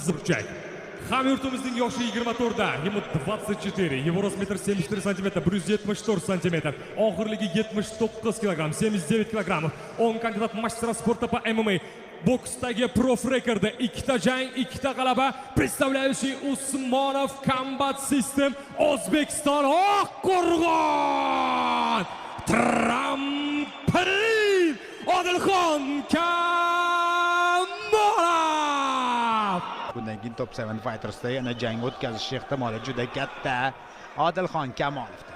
Zurchak. Hamyurtimizning yoshi 24 da, yemi 24, Yevrosi 1.74 cm, 174 cm, og'irligi 79 kg, 79 kg. 10 kandidat mastera sporta по MMA. Boksdagi prof rekordi 2 ta jang, 2 ta g'alaba. Представляющий Usmonov Combat System O'zbekiston Oqqo'rg'on. Tramplin Odilxon Kamolov. Bundan keyin Top 7 Fighters'da yana jang o'tkazish ehtimoli juda katta Odilxon Kamolovda.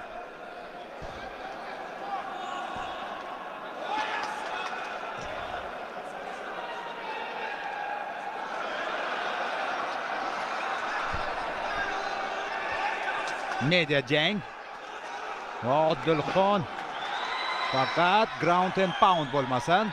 Media jang. Odilxon faqat ground and pound bo'lmasin.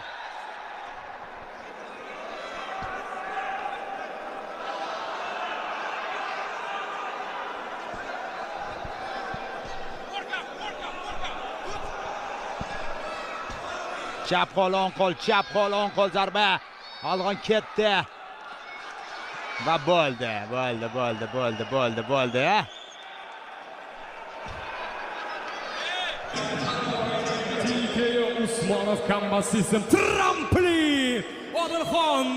Chap qo'l, o'ng qo'l, chap qo'l, o'ng qo'l zarba. Olg'on ketdi. Va bo'ldi. TKO Usmonov Combat System Tramplin Odilxon